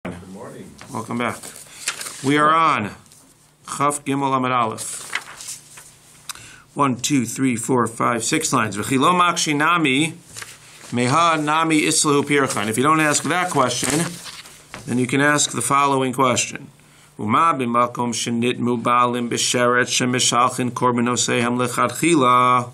Good morning. Welcome back. We are on Chaf Gimel Amud Aleph. 1, 2, 3, 4, 5, 6 lines. V'chilo makshi nami meha nami islahu pirchan. If you don't ask that question, then you can ask the following question. Uma b'makom shenitmu ba'alim b'sheret shemishalchin korbanoseihem lechatchila.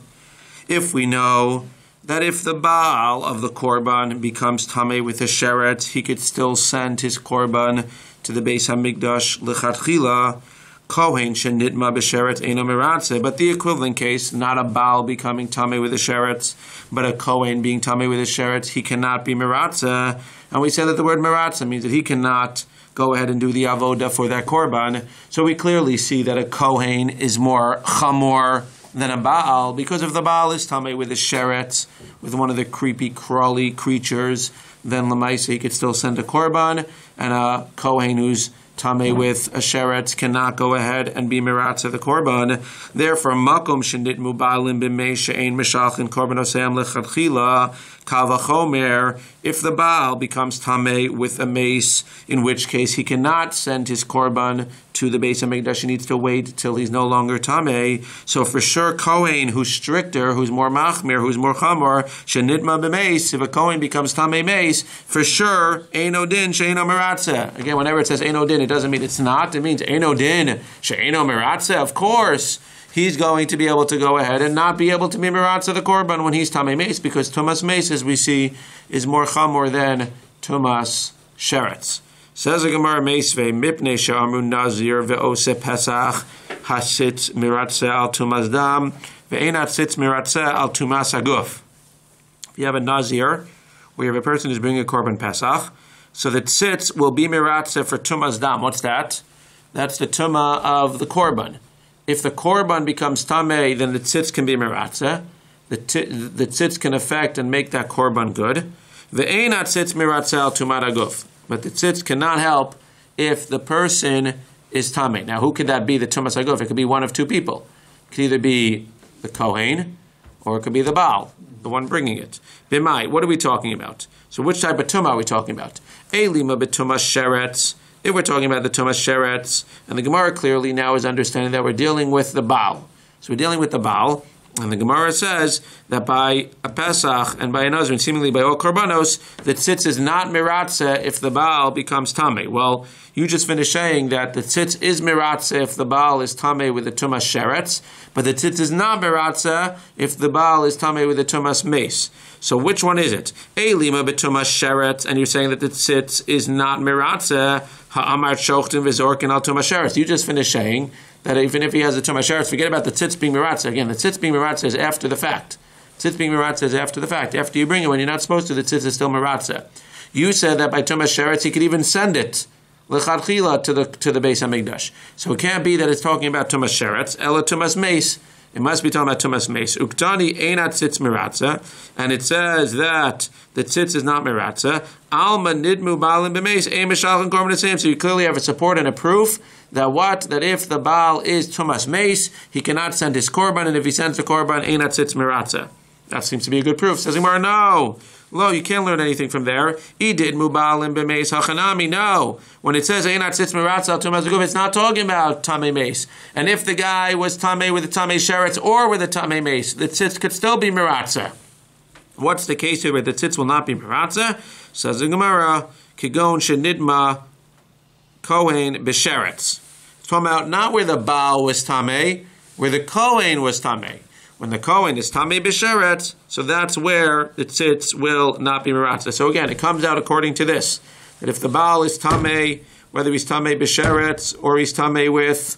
If we know that if the Baal of the Korban becomes Tameh with a Sheret, he could still send his Korban to the Beis HaMikdash L'chatchila, Kohen Shenitma B'Sheret Eino Meratzeh. But the equivalent case, not a Baal becoming Tameh with a Sheret, but a Kohen being Tameh with a Sheret, he cannot be Meratzeh. And we said that the word Meratzeh means that he cannot go ahead and do the Avodah for that Korban. So we clearly see that a Kohen is more Chamor than a Baal, because if the Baal is Tameh with a Sheret, with one of the creepy, crawly creatures, then Lamaisa he could still send a Korban, and a Kohen who's Tameh with a Sheret cannot go ahead and be Meratzeh the Korban. Therefore, Makom Shenitmu Ba'alim B'mei She'ein Mishalchin Korbanoseihem Lechatchila, Kavachomer, if the Baal becomes Tameh with a mace, in which case he cannot send his Korban to the Beis HaMikdash, he needs to wait till he's no longer Tameh. So for sure, Kohen, who's stricter, who's more Machmir, who's more Chamor, Shenitma B'meis, if a Kohen becomes Tameh mace, for sure, Eino Din, She'eino Meratzeh. Again, whenever it says Eino Din, it doesn't mean it's not, it means Eino Din, She'eino Meratzeh. Of course, he's going to be able to go ahead and not be able to be Meratzeh the Korban when he's Tameh mace, because Tumas mace, as we see, is more Chamor than Tumas Sheretz. Says the Gemara Meisvei, Mipnei she'amru Nazir ve'ose Pesach hasitz miratzeh al tumas dam ve'enat sitz miratzeh al tumas aguf. If you have a Nazir, where you have a person who's bringing a Korban Pesach, so the tzitz will be miratzeh for tumas dam. What's that? That's the tuma of the Korban. If the Korban becomes tamei, then the tzitz can be miratzeh. The tzitz can affect and make that Korban good. Ve'enat sitz miratzeh al tumas aguf. But the tzitz cannot help if the person is tamei. Now, who could that be, the tumas aguf? It could be one of two people. It could either be the Kohen, or it could be the Baal, the one bringing it. B'mai, what are we talking about? So which type of tumah are we talking about? Eilima b'tumas sheretz. If we're talking about the tumas sheretz, and the Gemara clearly now is understanding that we're dealing with the Baal. So we're dealing with the Baal, and the Gemara says that by a Pesach and by a Nazir, and seemingly by all Korbanos, the tzitz is not miratzeh if the Baal becomes Tameh. Well, you just finished saying that the tzitz is miratzeh if the Baal is Tameh with the Tumas Sheretz, but the tzitz is not miratzeh if the Baal is Tameh with the Tumas Mace. So which one is it? Eilima b'tumas Sheretz, and you're saying that the tzitz is not miratzeh, ha'amar shochtin v'zorkin al Tumas Sheretz. You just finished saying that even if he has a Tumas Sheretz, forget about the tzitz being miratzeh. Again, the tzitz being miratzeh is after the fact. Tzitz being miratzeh is after the fact. After you bring it, when you're not supposed to, the tzitz is still miratzeh. You said that by Tumas Sheretz, he could even send it l'chadchila to the Beis HaMikdash. So it can't be that it's talking about Tumas Sheretz, ela Tumas Mace. It must be talking about Tumas Mace. Uktani einat tzitz miratzeh, and it says that the tzitz is not miratzeh. Alma nidmu ba'alim b'meis ein mishalchin korban the. So you clearly have a support and a proof that what? That if the Baal is Tumas Mace, he cannot send his Korban, and if he sends the Korban, einat tzitz miratzeh. That seems to be a good proof. Says Gemara, no. Lo, you can't learn anything from there. Idid mubalim b'meis hachanami. No. When it says einat tzitz miratzeh tumas aguf, it's not talking about tamei mace. And if the guy was tamei with a tamei sheretz or with a tamei mace, the tzitz could still be miratzeh. What's the case here where the tzitz will not be miratzeh? Says the Gemara, kigon shenidma kohen b'sheretz. It's talking about not where the Baal was tamei, where the Kohen was tamei. When the Kohen is Tameh B'Sheret, so that's where the tzitz will not be miratzeh. So again, it comes out according to this, that if the Baal is Tameh, whether he's Tameh B'Sheret or he's Tameh with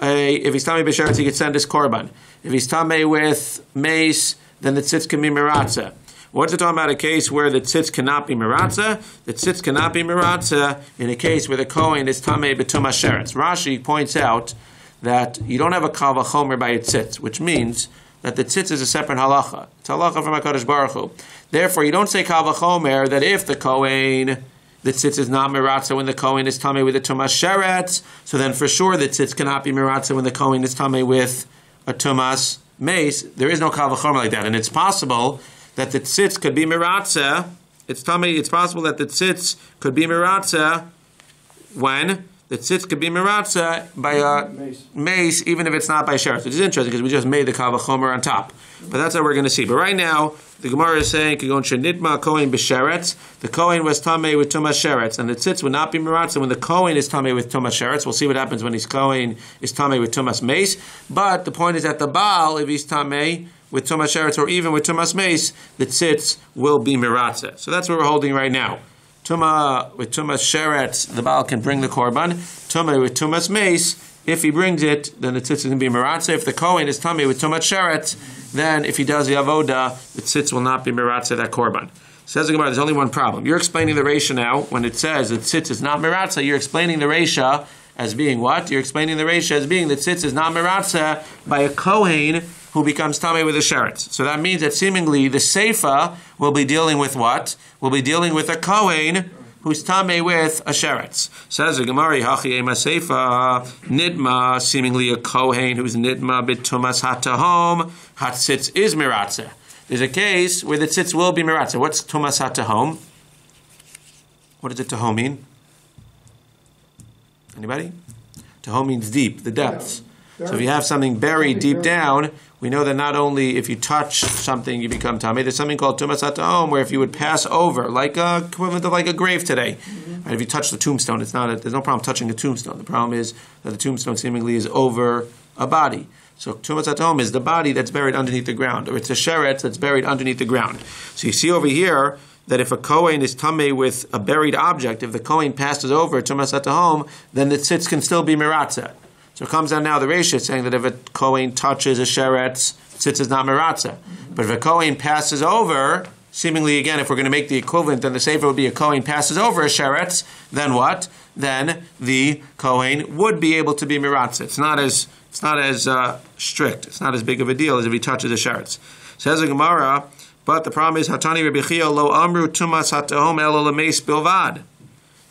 if he's Tameh B'Sheret, he could send his Korban. If he's Tameh with mace, then the tzitz can be miratzeh. What's it talking about? A case where the tzitz cannot be miratzeh? The tzitz cannot be miratzeh in a case where the Kohen is Tameh B'Tumas Sheretz. Rashi points out that you don't have a kal v'chomer by a tzitz, which means that the tzitz is a separate halacha. It's halacha from HaKadosh Baruch Hu. Therefore, you don't say kal v'chomer that if the Kohen, the tzitz is not miratzeh when the Kohen is tamei with a tumas sheretz, so then for sure the tzitz cannot be miratzeh when the Kohen is tamei with a tumas mace. There is no kal v'chomer like that, and it's possible that the tzitz could be miratzeh. It's possible that the tzitz could be miratzeh when the tzitz could be meratza by a mace, even if it's not by sheretz, which is interesting because we just made the kal v'chomer on top. But that's what we're going to see. But right now, the Gemara is saying, "Nidma kohen b'sheretz." The kohen was tamei with tumas sheretz, and the tzitz would not be meratza when the kohen is tamei with tumas sheretz. We'll see what happens when his kohen is tamei with tumas mace. But the point is that the baal, if he's tamei with tumas sheretz or even with tumas mace, the tzitz will be meratza. So that's what we're holding right now. Tuma with tumas sheretz, the baal can bring the korban. Tuma with tumas mace, if he brings it, then the tzitz is going to be meratza. If the kohen is tamei with tumas sheretz, then if he does the avoda, the tzitz will not be meratza that korban. Says the Gemara, there's only one problem. You're explaining the reisha now. When it says that tzitz is not meratza, you're explaining the reisha as being what? You're explaining the reisha as being that tzitz is not meratza by a kohen who becomes tamei with a sheretz. So that means that seemingly the seifa will be dealing with what? Will be dealing with a kohen who's tamei with a sheretz. Says the Gemara, hachi ema seifa nidma, seemingly a kohen who's nidma bitumas hatahom, hatzitz is meratza. There's a case where the tzitz will be meratza. What's tumas hatahom? What does it tahom mean? Anybody? Tahom means deep, the depths. So if you have something buried deep down, we know that not only if you touch something you become tamei. There's something called tumas hatahom, where if you would pass over, like a equivalent of like a grave today, right? If you touch the tombstone, there's no problem touching a tombstone. The problem is that the tombstone seemingly is over a body. So tumas hatahom is the body that's buried underneath the ground, or it's a sheretz that's buried underneath the ground. So you see over here that if a kohen is tamei with a buried object, if the kohen passes over tumas hatahom, then the tzitz can still be meratza. So it comes out now the reisha saying that if a kohen touches a sheretz, tzitz is not meratza. But if a kohen passes over, seemingly again, if we're going to make the equivalent, then the sefer would be a kohen passes over a sheretz, then what? Then the kohen would be able to be meratza. It's not as strict. It's not as big of a deal as if he touches a sheretz. Says the Gemara, but the problem is Hatani Rabbi Chia lo amru tumas hatahom elo lemeis bilvad. It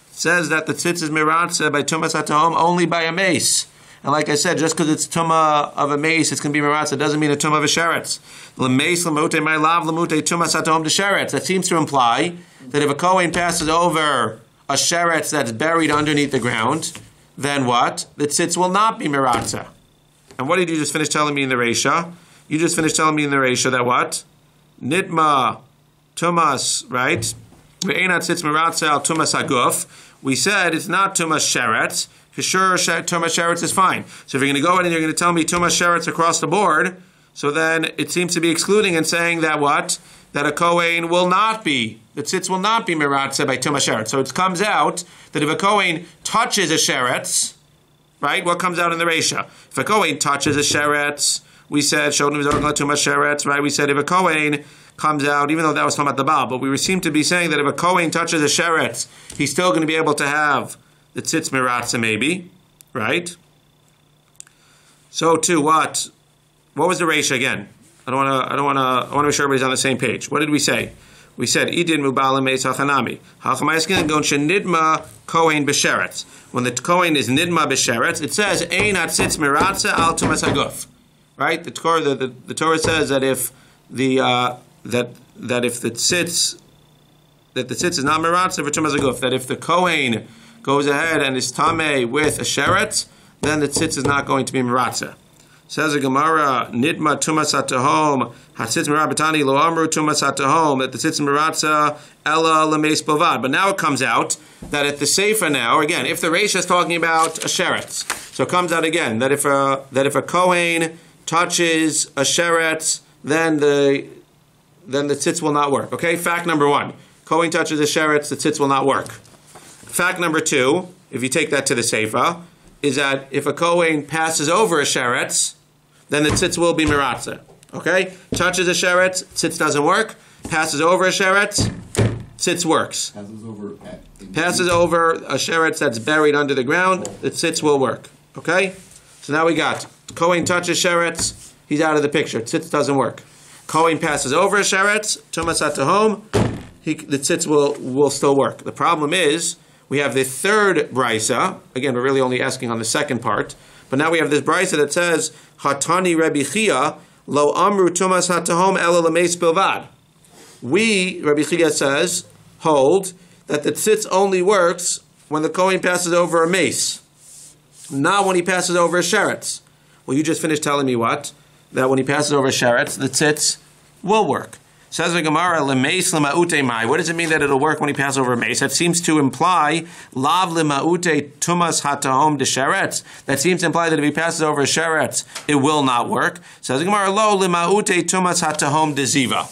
says that the tzitz is meratza by tumas hatahom only by a mace. And like I said, just because it's tumah of a mace, it's going to be meratza. It doesn't mean a tumah of a sheretz. Lemeis lemute my lav lemute tumas hatahom to sheretz. That seems to imply that if a kohen passes over a sheretz that's buried underneath the ground, then what? The tzitz will not be meratza. And what did you just finish telling me in the reisha? You just finished telling me in the reisha that what? Nitma tumas, right? Ve'enat tzitz meratza al tumas haguf. We said it's not tumas sheretz. For sure, tumas sheretz is fine. So if you're going to go in and you're going to tell me tumas sheretz across the board, so then it seems to be excluding and saying that what? That a kohen will not be, the tzitz will not be meratza by tumas sheretz. So it comes out that if a kohen touches a sheretz, right? What comes out in the reisha? If a kohen touches a sheretz, we said shodim v'zorgla tumas sheretz, right? We said if a kohen comes out, even though that was talking about the baal, but we seem to be saying that if a kohen touches a sheretz, he's still going to be able to have the tzitz meratza, maybe, right? So too, what was the reisha again? I want to make sure everybody's on the same page. What did we say? We said idin mubalim meis hachanami hachamaiskin gon shenidma kohen b'sheretz. When the kohen is nidma b'sheretz, it says ein hatzitz meratza al tumas haguf. Right? The Torah says that if the tzitz is not meratza for tumas haguf, that if the kohen goes ahead and is tamei with a sheretz, then the tzitz is not going to be meratza. Says the Gemara, nidma tumas hatahom hatzitz merabatani lo amru tumas hatahom, that the tzitz meratza ella lemeis bilvad. But now it comes out that at the seifa now, again, if the reisha is talking about a sheretz, so it comes out again that if a kohen touches a sheretz, then the tzitz will not work. Okay, fact number one: kohen touches a sheretz, the tzitz will not work. Fact number two, if you take that to the seifa, is that if a kohen passes over a sheretz, then the tzitz will be meratza. Okay? Touches a sheretz, tzitz doesn't work. Passes over a sheretz, tzitz works. Passes over a sheretz that's buried under the ground, the tzitz will work. Okay? So now we got kohen touches sheretz, he's out of the picture. Tzitz doesn't work. Kohen passes over a sheretz, tumas hatahom, the tzitz will still work. The problem is, we have the third brisa. Again, we're really only asking on the second part. But now we have this brisa that says, Hatani Rabbi Chia, lo amru tumas hatahom ela lemeis bilvad. We, Rabbi Chia says, hold that the tzitz only works when the Kohen passes over a mace, not when he passes over a sheretz. Well, you just finished telling me what? That when he passes over a sheretz, the tzitz will work. Says the Gemara, lemeis lema'ute mai. What does it mean that it'll work when he passes over a mace? That seems to imply lav lema'ute tumas hatahom de sheretz. That seems to imply that if he passes over a sheretz, it will not work. Says the Gemara, lo lema'ute tumas hatahom de ziva.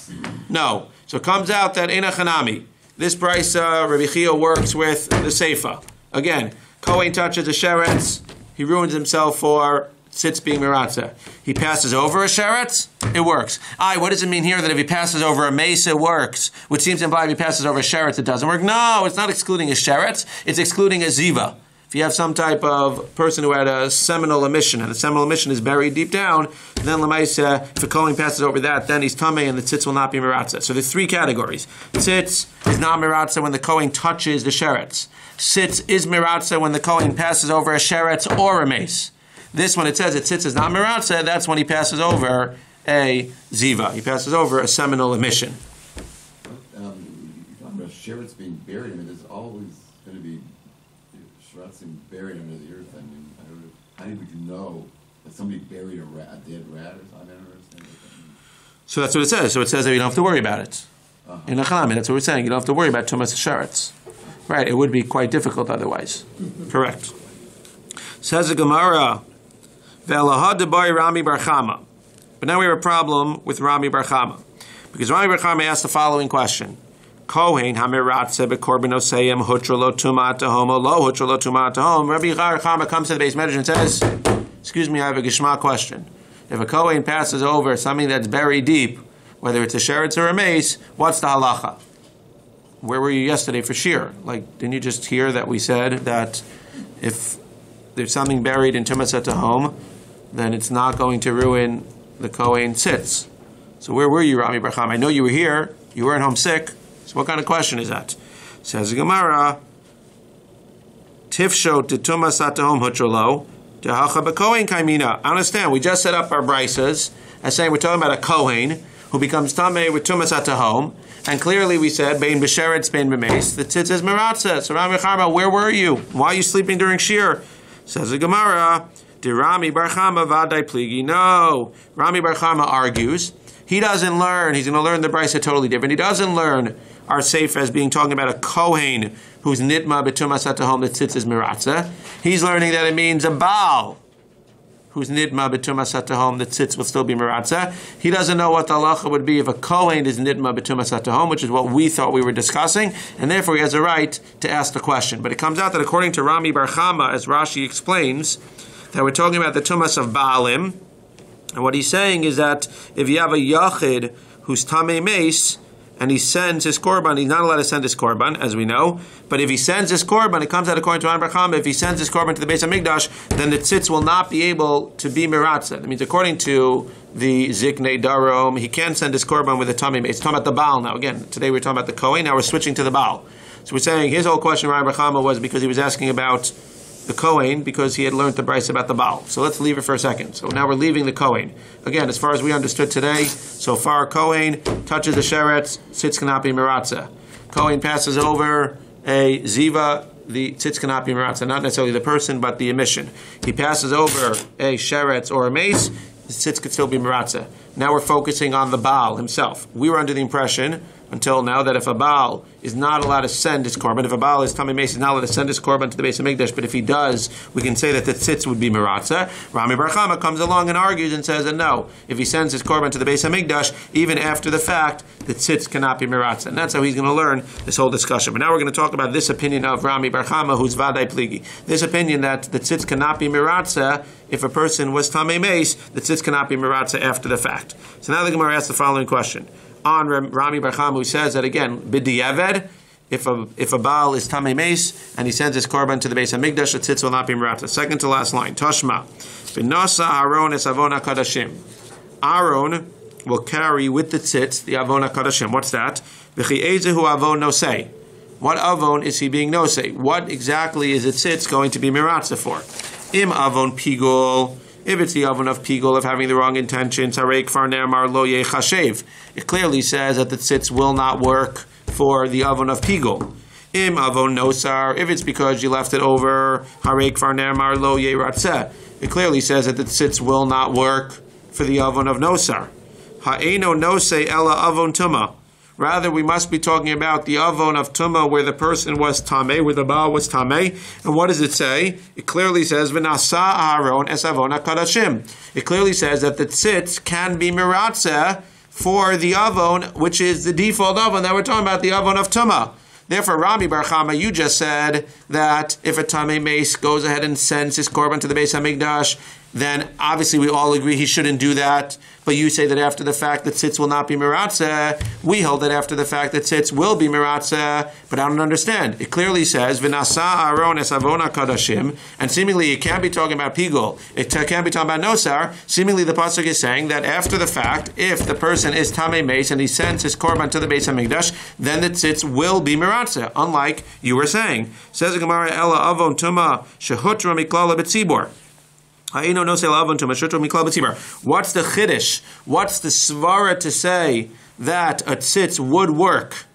No. So it comes out that ena chanami. This price, Rabbi Chia works with the seifa. Again, Kohen touches a sheretz, he ruins himself for tzitz being miratzah. He passes over a sheretz, it works. What does it mean here that if he passes over a mace, it works? Which seems to imply if he passes over a sheretz, it doesn't work. No, it's not excluding a sheretz, it's excluding a ziva. If you have some type of person who had a seminal emission, and the seminal emission is buried deep down, then l'maisa, if a Kohen passes over that, then he's tamei and the tzitz will not be miratzah. So there's three categories. Tzitz is not miratzah when the Kohen touches the sheretz. Tzitz is miratzah when the Kohen passes over a sheretz or a mace. This one, it says that tzitz is not miratzah, that's when he passes over a ziva. He passes over a seminal emission. You're talking about sheretz being buried. I mean, there's always going to be sheratzim buried under the earth. I mean, how would you know that somebody buried a dead rat or something? I don't understand what that means. So that's what it says. So it says that you don't have to worry about it. In Achanami, that's what we're saying. You don't have to worry about tumas sheretz. Right, it would be quite difficult otherwise. Correct. Says the Gemara, Ve'alahad debai Rami bar Chama. But now we have a problem with Rami bar Chama. Because Rami bar Chama asked the following question. Kohen hamiratze bekorban osayim hutra lo tumat tahom lo hutra lo tumat tahom. Rabbi bar Chama comes to the base medrash and says, excuse me, I have a geshma question. If a Kohen passes over something that's buried deep, whether it's a sheretz or a mace, what's the halacha? Where were you yesterday for shir? Didn't you just hear that we said that if there's something buried in tumas hatahom, then it's not going to ruin the Kohen tzitz. So where were you, Rami bar Chama? I know you were here. You weren't home sick. So what kind of question is that? Says the Gemara, Tifsho to tumas hatahom hutrolo dehacha bekohen kaimina. I understand. We just set up our brisas as saying we're talking about a Kohen who becomes tamei with tumas hatahom, and clearly we said bein b'sheretz bein b'meis. The tzitz is miratzah. So Rami bar Chama, where were you? Why are you sleeping during shir? Says the Gemara, De Rami bar Chama vadai pligi. No, Rami bar Chama argues he doesn't learn. He's going to learn the brisa totally different. He doesn't learn our sefer as being talking about a Kohen who's nitma b'tumas hatahom, the tzitz is miratzah. He's learning that it means a Baal who's nidma b'tumas hatahom, the tzitz will still be miratzah. He doesn't know what the halacha would be if a Kohen is nidma b'tumas hatahom, which is what we thought we were discussing, and therefore he has a right to ask the question. But it comes out that according to Rami bar Chama, as Rashi explains, that we're talking about the tumas of Baalim, and what he's saying is that if you have a yachid who's tamei mace, and he sends his korban, he's not allowed to send his korban, as we know. But if he sends his korban, it comes out according to Rami bar Chama, if he sends his korban to the Beis HaMikdash, then the tzitz will not be able to be miratzah. That means according to the Ziknei Darom, he can send his korban with a tamei mace. It's talking about the Baal now. Again, today we're talking about the Kohen, now we're switching to the Baal. So we're saying his whole question, Rami bar Chama, was because he was asking about the Kohen because he had learned the brisa about the Baal. So let's leave it for a second. So now we're leaving the Kohen. Again, as far as we understood today, so far Kohen touches the sheretz, tzitz cannot be miratzah. Kohen passes over a ziva, the tzitz cannot be miratzah. Not necessarily the person, but the emission. He passes over a sheretz or a mace, the tzitz could still be miratzah. Now we're focusing on the Baal himself. We were under the impression until now that if a Baal is not allowed to send his korban, if a Baal is tamei mace, he's not allowed to send his korban to the Beis HaMikdash, but if he does, we can say that the tzitz would be miratzah. Rami bar Chama comes along and argues and says that no, if he sends his korban to the Beis HaMikdash, even after the fact, the tzitz cannot be miratzah. And that's how he's going to learn this whole discussion. But now we're going to talk about this opinion of Rami bar Chama, who's vadai pligi. This opinion that the tzitz cannot be miratzah if a person was tamei mace, the tzitz cannot be miratzah after the fact. So now the Gemara asks the following question. On Rami bar Chama, who says that again, b'diavad, if a Baal is tamei mace and he sends his korban to the Beis HaMikdash, the tzitz will not be miratzah. Second to last line, Tashma, v'nasa Aaron es avon kadashim. Aaron will carry with the tzitz the avon kadashim. What's that? V'chi ezehu avon nosei. What avon is he being nosei? What exactly is the tzitz going to be miratzah for? Im avon pigol. If it's the oven of pigul, of having the wrong intentions, harei kfar ne'amar lo yechashev. It clearly says that the tzitz will not work for the oven of pigul. Im avon nosar, if it's because you left it over, harei kvar ne'amar lo yeratzeh. It clearly says that the tzitz will not work for the avon of nosar. Ha'eno nose ella avon tuma. Rather, we must be talking about the avon of tuma where the person was tameh, where the baal was tameh. And what does it say? It clearly says, v'nasa aharon es avon kadashim. It clearly says that the tzitz can be miratzeh for the avon, which is the default avon that we're talking about, the avon of tuma. Therefore, Rami Bar Chama, you just said that if a tameh mace goes ahead and sends his korban to the Beis HaMikdash, then obviously we all agree he shouldn't do that. But you say that after the fact that tzitz will not be miratzeh. We hold that after the fact that tzitz will be miratzeh. But I don't understand. It clearly says, v'nasa aron es avona kadashim, and seemingly it can't be talking about pigul. It can't be talking about nosar. Seemingly the pasuk is saying that after the fact, if the person is tamei mace and he sends his korban to the Beis HaMikdash, then the tzitz will be miratzeh. Unlike you were saying. Says the Gemara, ella avon tuma shehutra miklala b'tzibor. What's the chiddush? What's the svara to say that a tzitz would work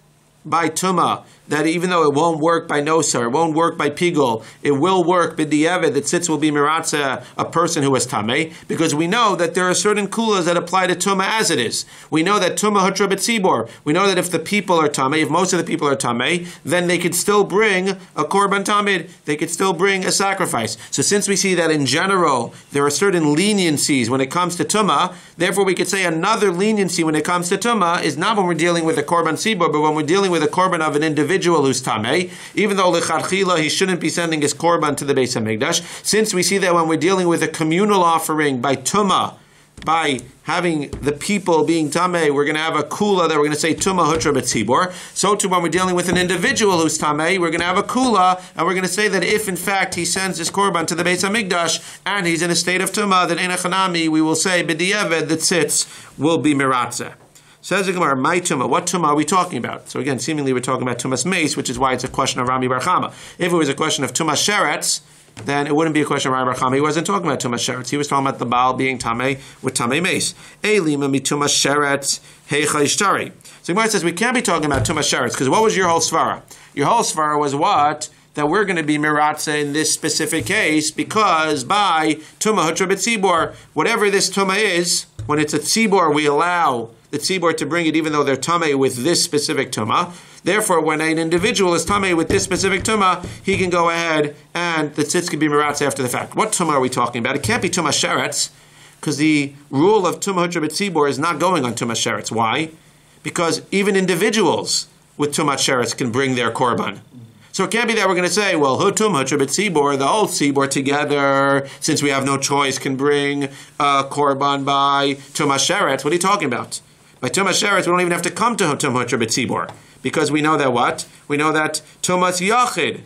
by tuma? That even though it won't work by nosar, it won't work by pigul, it will work b'diavad, that tzitz will be miratzeh a person who is tameh, because we know that there are certain kulas that apply to tuma as it is. We know that tuma hutra b'tzibor. We know that if the people are tameh, if most of the people are tameh, then they could still bring a korban tamid, they could still bring a sacrifice. So since we see that in general there are certain leniencies when it comes to tuma, therefore we could say another leniency when it comes to tuma is not when we're dealing with a korban tzibor, but when we're dealing with a korban of an individual who's tamei, even though lecharchila he shouldn't be sending his korban to the Beis HaMikdash, since we see that when we're dealing with a communal offering by tuma, by having the people being tamei, we're going to have a kula that we're going to say tuma hutra b'tzibor. So too when we're dealing with an individual who's tamei, we're going to have a kula, and we're going to say that if in fact he sends his korban to the Beis HaMikdash and he's in a state of tuma, then enachanami we will say b'diavad the tzitz will be miratzeh. Says the Gemara, my tuma. What tuma are we talking about? So again, seemingly we're talking about tumas mace, which is why it's a question of Rami Bar Chama. If it was a question of tumas sheretz, then it wouldn't be a question of Rami Bar Chama. He wasn't talking about tumas sheretz. He was talking about the baal being tamei with tamei mace. Eilima mi tumas sheretz heicha ishtari. So the Gemara says we can't be talking about tumas sheretz because what was your whole svara? Your whole svara was what? That we're going to be miratzeh in this specific case because by tuma hutra b'tzibor, whatever this tuma is, when it's a tzibor, we allow the tzibor to bring it even though they're tamei with this specific tuma. Therefore, when an individual is tamei with this specific tuma, he can go ahead and the tzitz can be miratzeh after the fact. What tuma are we talking about? It can't be tuma sheretz because the rule of tuma hutra b'tzibor is not going on tuma sheretz. Why? Because even individuals with tuma sheretz can bring their korban. So it can't be that we're going to say, well, hutum, hutrabit tzibor, the whole tzibor together, since we have no choice, can bring a korban by tumas sheretz. What are you talking about? By tumas sheretz, we don't even have to come to hutum, hutrabit tzibor, because we know that what? We know that tumas yachid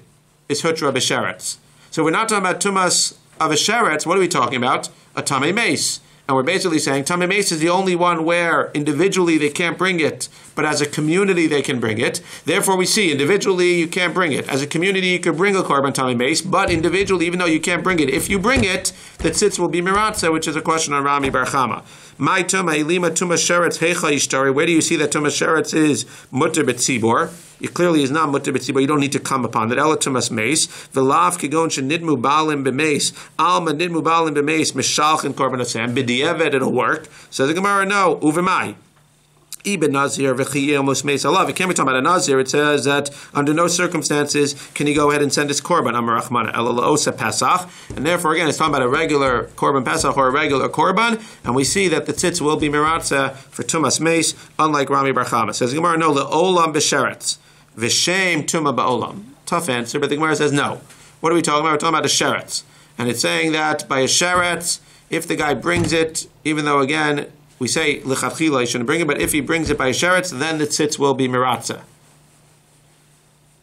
is hutra b'sheretz. So we're not talking about tumas of a sheretz. What are we talking about? A tamei mace. And we're basically saying tamei mace is the only one where individually they can't bring it, but as a community they can bring it. Therefore we see individually you can't bring it. As a community you could bring a korban tamei mace, but individually even though you can't bring it, if you bring it, the tzitz will be miratzeh, which is a question on Rami Bar Chama. My tuma ilima tuma sheretz heicha ishtari. Where do you see that tuma sheretz is mutter b'tzibor? It clearly is not mutter b'tzibor. You don't need to come upon it. Ela tumas mace. V'lav kigon shenidmu balim b'mace. Alma nidmu balim b'mace. Mishalchin korban asam. B'diavad it'll work. Says the Gemara, no. Uvemai. Ibn Nazir v'chiyel musmeis alav. It can't be talking about a Nazir. It says that under no circumstances can he go ahead and send his korban. Amar Rachmana ela la'osa Pesach. And therefore, again, it's talking about a regular korban Pesach or a regular korban. And we see that the tzitz will be miratzeh for tumas mace, unlike Rami Bar Chama. Says the Gemara, no, le'olam b'sheretz. V'shem tuma ba'olam. Tough answer, but the Gemara says no. What are we talking about? We're talking about a sheretz. And it's saying that by a sheretz, if the guy brings it, even though, again, we say lechatchila he shouldn't bring it, but if he brings it by a sheretz, then the tzitz will be miratzeh.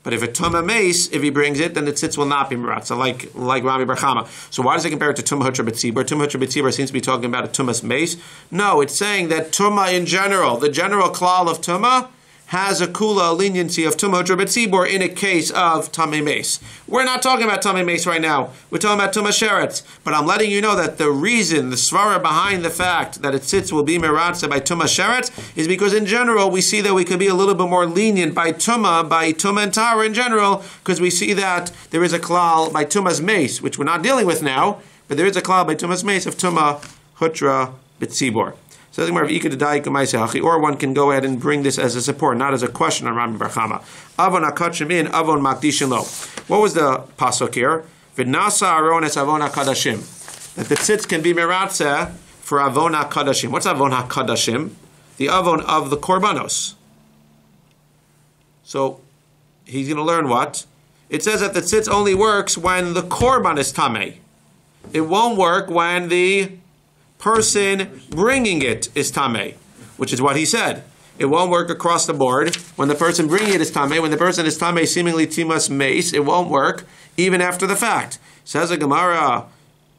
But if a tuma mace, if he brings it, then the tzitz will not be miratzeh, like Rami Bar Chama. So why does it compare it to tuma hutra b'tzibor? Tuma hutra b'tzibor seems to be talking about a tumas mace. No, it's saying that tuma in general, the general klal of tuma, has a kula leniency of tumah betzibor in a case of tamei mace. We're not talking about tamei mace right now. We're talking about tumah sheretz. But I'm letting you know that the reason, the svara behind the fact that it sits will be meratze by tumah sheretz is because in general we see that we could be a little bit more lenient by tumah and tara in general, because we see that there is a klal by tumah's mace, which we're not dealing with now, but there is a klal by tumah's mace of tumah hutra betzibor. Or one can go ahead and bring this as a support, not as a question on Rami Bar Chama. Avon akachim in, avon makdishin lo. What was the pasuk here? V'nasa aron es avon hakadashim. That the tzitz can be meratze for avon hakadashim. What's avon hakadashim? The avon of the korbanos. So he's going to learn what? It says that the tzitz only works when the korban is tamei. It won't work when the person bringing it is tamei, which is what he said. It won't work across the board. When the person bringing it is tamei, when the person is tamei, seemingly timas mace, it won't work even after the fact. Says the Gemara,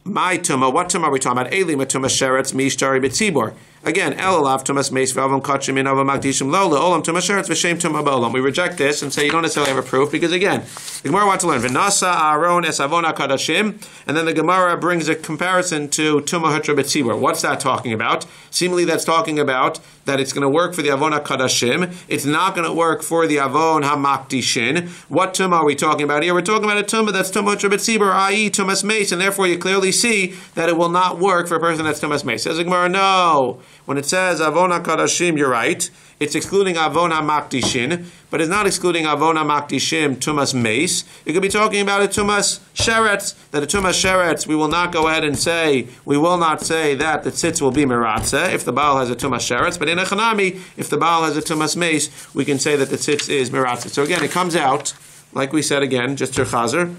my tumah, what tumah are we talking about? Elim tumah sheretz mishtari betzibor. Again, elalav tumas mace v'avam kachim in avam makdishim lo le'olam tumah sheretz v'shem tumah ba'olam. We reject this and say you don't necessarily have a proof because again, the Gemara wants to learn v'nasa aron es avon hakadashim, and then the Gemara brings a comparison to tumah hutra betzibor. What's that talking about? Seemingly that's talking about that it's going to work for the avon hakadashim. It's not going to work for the avon hamakdishin. What tumah are we talking about here? We're talking about a tumah that's tumah hutra betzibor, i.e. tumas mace, and therefore you clearly see that it will not work for a person that's tumas mace. Says the Gemara, no. When it says avon hakadashim, you're right. It's excluding avon hamakdishin, but it's not excluding avon hamakdishim tumas mace. It could be talking about a tumas sheretz. That a tumas sheretz, we will not go ahead and say, we will not say that the tzitz will be meratze if the baal has a tumas sheretz. But in a chanami, if the baal has a tumas mace, we can say that the tzitz is meratze. So again, it comes out, like we said again, just to chazer.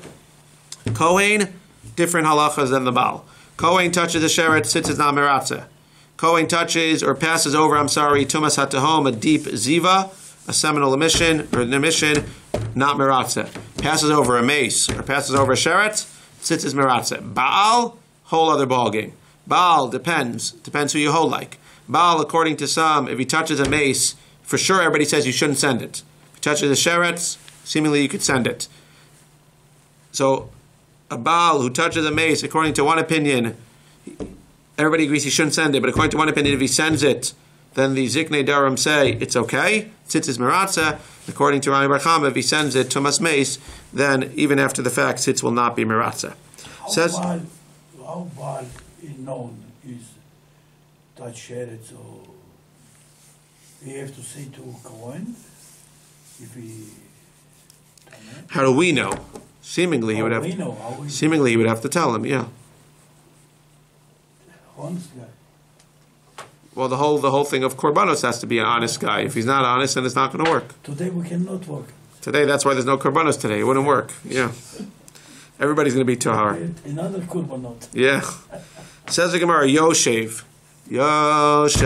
Kohen, different halachas than the baal. Kohen touches the sheretz, tzitz is not meratze. Kohen touches or passes over, tumas hatahom, a deep ziva, a seminal emission, or an emission, not meratze. Passes over a mace, or passes over a sheretz, tzitz is meratze. Baal, whole other ballgame. Baal, depends who you hold like. Baal, according to some, if he touches a mace, for sure everybody says you shouldn't send it. If he touches a sheretz, seemingly you could send it. So, a Baal who touches a mace, according to one opinion, everybody agrees he shouldn't send it, but according to one opinion, if he sends it, then the Ziknei Darim say it's okay. Tzitz is meratze. According to Rami Bar Chama, if he sends it to tumas mace, then even after the fact, tzitz will not be meratze. How bad is known is that sheretz, or we have to say to Kohen if he. How do we know? Seemingly, he would have. Seemingly, he would have to tell him. Yeah. Honest guy. Well, the whole thing of korbanos has to be an honest guy. If he's not honest, then it's not going to work. Today we cannot work. Today, that's why there's no korbanos today. It wouldn't work. Yeah. Everybody's going to be tahar. Another korbanot. Yeah. Says the Gemara, Yoshev. Yoshev.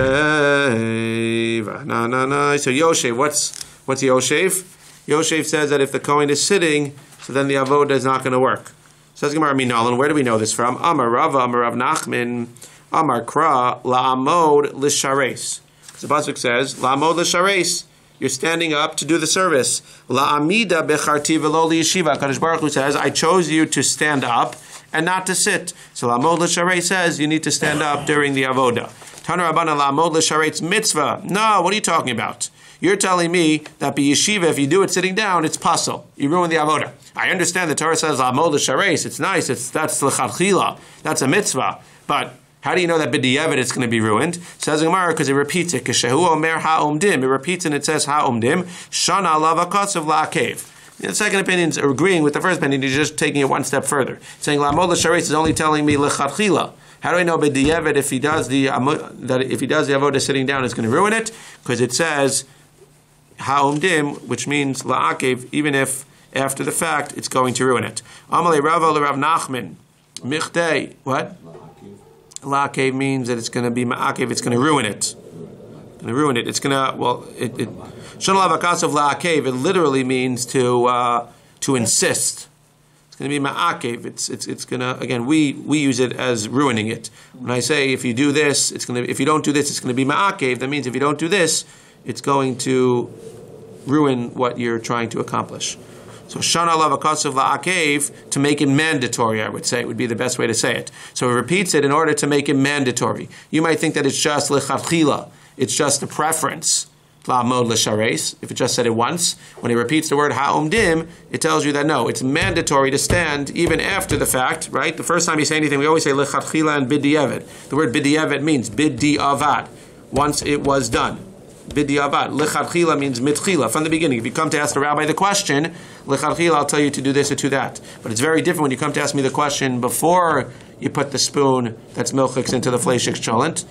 No. So Yoshev, what's Yoshev? Yoshev says that if the Kohen is sitting, so then the avodah is not going to work. Says the Gemara, Minalan, where do we know this from? Amar Rava, Amar Rav Nachman, Amar Kra, La'amod l'shares. The pasuk says, La'amod l'shares. You're standing up to do the service. La'amida becharti v'lo liyeshiva. Kadosh Baruch Hu says, I chose you to stand up and not to sit. So La'amod l'shares says you need to stand up during the avodah. Tana Rabbana La'amod l'shares mitzvah. No, what are you talking about? You're telling me that by yeshiva, if you do it sitting down, it's pasul. You ruin the avodah. I understand the Torah says La'amod l'shares. It's nice. That's l'chadchila. That's a mitzvah. But how do you know that b'diavad it's going to be ruined? Says the Gemara because it repeats it. Keshehu omer ha'omdim. It repeats and it says ha'omdim. Shana lavakasav la'akev. The second opinion is agreeing with the first opinion. You're just taking it one step further. Saying La'amod l'shares is only telling me l'chadchila. How do I know b'diavad if he does the avodah sitting down, it's going to ruin it? Because it says ha'omdim, which means la'akev, even if after the fact it's going to ruin it. Amalei Rava l'Rav Nachman. Michdei. What? La'akev means that it's going to be ma'akev, it's going to ruin it. It's going to ruin it. It's going to, Shana lavakasav la'akev, it literally means to insist. It's going to be ma'akev. It's going to, again, we use it as ruining it. When I say if you do this, if you don't do this, it's going to be ma'akev. That means if you don't do this, it's going to ruin what you're trying to accomplish. So Shana Lava Kasav La'akev, to make it mandatory, I would say, it would be the best way to say it. So he repeats it in order to make it mandatory. You might think that it's just lechatchila, it's just a preference. La'amod l'shares, if it just said it once. When he repeats the word ha'omdim, it tells you that no, it's mandatory to stand even after the fact, right? The first time you say anything, we always say lechatchila and biddi'evet. The word biddi'evet means biddi'avad, once it was done. Biddi'avad. Lechatchila means mitchila, from the beginning. If you come to ask the rabbi the question, lechatchila, I'll tell you to do this or to that. But it's very different when you come to ask me the question before you put the spoon that's milchix into the fleishik cholent.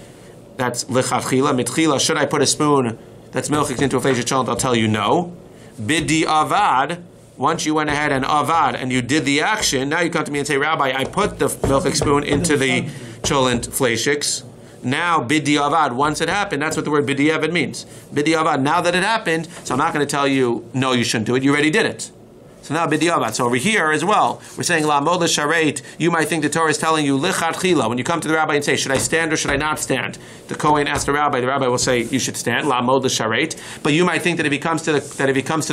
That's lechatchila. Mitchila, should I put a spoon that's milchix into a fleishik cholent? I'll tell you no. Biddi'avad, once you went ahead and avad and you did the action, now you come to me and say, Rabbi, I put the milchix spoon into the cholent fleishiks. Now, biddi'avad, once it happened, that's what the word biddi'avad means. Biddi'avad, now that it happened, so I'm not going to tell you, no, you shouldn't do it, you already did it. So now biddi'avad. So over here as well, we're saying la'amod l'shareit. You might think the Torah is telling you lichatchila. When you come to the rabbi and say, should I stand or should I not stand? The Kohen asks the rabbi will say, you should stand, la'amod l'shareit. But you might think that if he comes to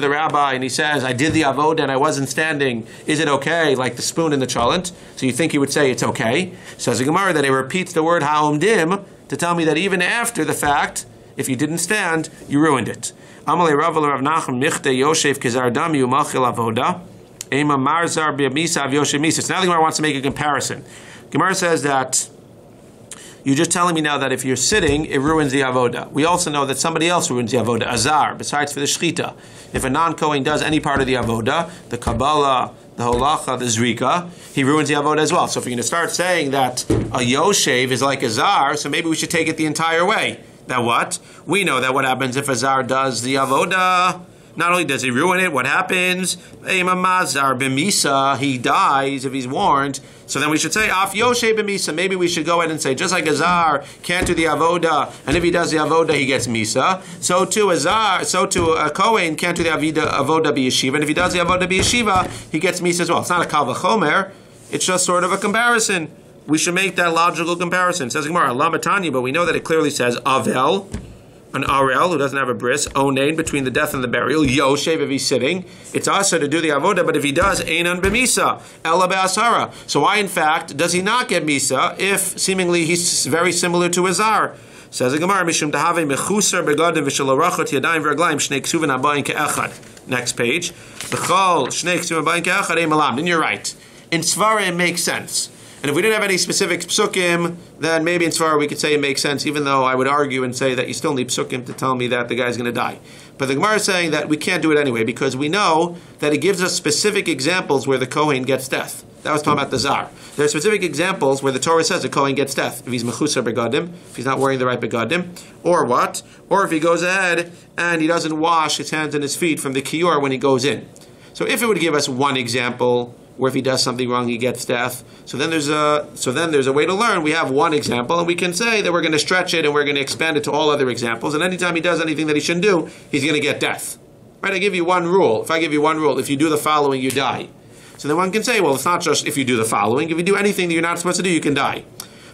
the rabbi and he says, I did the avodah and I wasn't standing, is it okay? Like the spoon in the cholent. So you think he would say it's okay. Says the Gemara that he repeats the word ha'omdim to tell me that even after the fact, if you didn't stand, you ruined it. Amalei Rav Nachman Michte Yoshev Kezardam Yumachil Avoda Ema Marzar B'Misa Av Yoshev Misa. So now the Gemara wants to make a comparison. Gemara says that you're just telling me now that if you're sitting, it ruins the avoda. We also know that somebody else ruins the avoda, azar, besides for the shchita. If a non-Kohen does any part of the avoda, the Kabbalah, the holacha, the zrika, he ruins the avoda as well. So if you're going to start saying that a yoshev is like a zar, so maybe we should take it the entire way. That what? We know that what happens if a zar does the avoda, not only does he ruin it, what happens? Mazar b'misa, he dies if he's warned. So then we should say, af yoshe b'misa. Maybe we should go ahead and say, just like a zar can't do the avoda, and if he does the avoda, he gets misa. So too a kohen can't do the avoda b'yeshiva, and if he does the avoda b'yeshiva, he gets misa as well. It's not a kal v'chomer, it's just sort of a comparison. We should make that logical comparison. It says Gemara, Lamatanya, but we know that it clearly says Avel, an Arel who doesn't have a bris, Onain, between the death and the burial, Yoshev if he's sitting. It's also to do the avoda, but if he does, Einan b'misa, Ela be'asara. So why, in fact, does he not get misa if seemingly he's very similar to Azar? Says the Gemara, Mishum Dahave Mechusar begadim v'shalorachot yadayim v'raglayim shnei ksuvin abayin ke'echad. Next page. B'chol shnei ksuvin abayin ke'echad ein malam. And you're right. In Svara it makes sense. And if we didn't have any specific psukim, then maybe in Svara we could say it makes sense, even though I would argue and say that you still need psukim to tell me that the guy's going to die. But the Gemara is saying that we can't do it anyway, because we know that it gives us specific examples where the Kohen gets death. That was talking about the Zar. There are specific examples where the Torah says the Kohen gets death. If he's mechusar begadim, if he's not wearing the right begadim, or what? Or if he goes ahead and he doesn't wash his hands and his feet from the kiyor when he goes in. So if it would give us one example, where if he does something wrong, he gets death. So then there's a way to learn. We have one example, and we can say that we're going to stretch it and we're going to expand it to all other examples. And anytime he does anything that he shouldn't do, he's going to get death. Right? I give you one rule. If I give you one rule, if you do the following, you die. So then one can say, well, it's not just if you do the following. If you do anything that you're not supposed to do, you can die.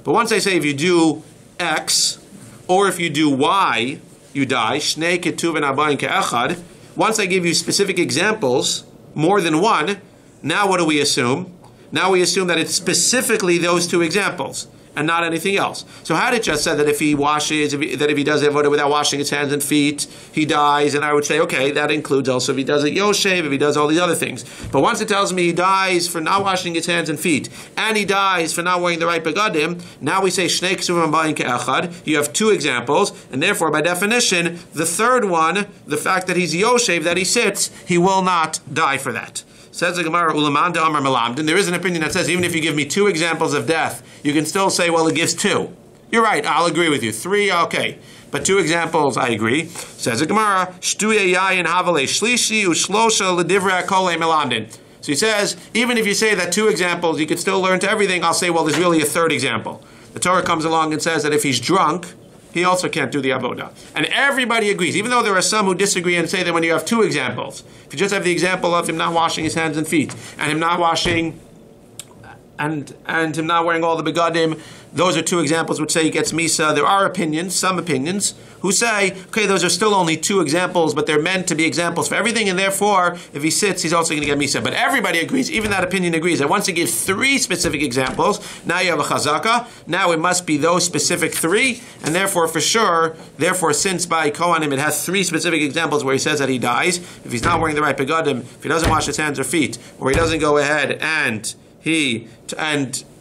But once I say if you do X, or if you do Y, you die. Shnei ketuvin abayin ke'echad. Once I give you specific examples, more than one, now what do we assume? Now we assume that it's specifically those two examples and not anything else. So had it just said that if he washes, if he does avodah without washing his hands and feet, he dies, and I would say, okay, that includes also if he does it yoshev, if he does all these other things. But once it tells me he dies for not washing his hands and feet, and he dies for not wearing the right begadim, now we say shnei ksuvim abayin ke'echad. You have two examples, and therefore, by definition, the third one, the fact that he's yoshev, that he sits, he will not die for that. Says the Gemara, Ulamanda Amar Malamdin. There is an opinion that says even if you give me two examples of death, you can still say, well, it gives two. You're right, I'll agree with you. Three, okay. But two examples, I agree. Says the Gemara, Shtuye Yayin Havale Shlishi Ushlosha Ledivra Kole Melamdin. So he says, even if you say that two examples, you could still learn to everything, I'll say, well, there's really a third example. The Torah comes along and says that if he's drunk, he also can't do the avodah. And everybody agrees, even though there are some who disagree and say that when you have two examples, if you just have the example of him not washing his hands and feet, and him not washing and him not wearing all the begadim. Those are two examples which say he gets misa. There are opinions, some opinions, who say, okay, those are still only two examples, but they're meant to be examples for everything, and therefore, if he sits, he's also going to get misa. But everybody agrees, even that opinion agrees, that once you give three specific examples, now you have a chazaka, now it must be those specific three, and therefore, for sure, since by Kohanim it has three specific examples where he says that he dies, if he's not wearing the right begadim, if he doesn't wash his hands or feet, or he doesn't go ahead and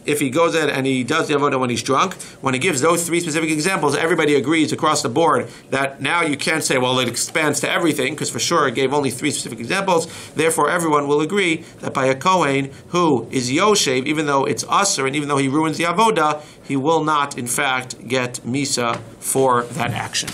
if he goes ahead and he does the avodah when he's drunk, when he gives those three specific examples, everybody agrees across the board that now you can't say, well, it expands to everything, because for sure it gave only three specific examples. Therefore, everyone will agree that by a Kohen who is Yoshev, even though it's Asr, and even though he ruins the avodah, he will not, in fact, get Misa for that action.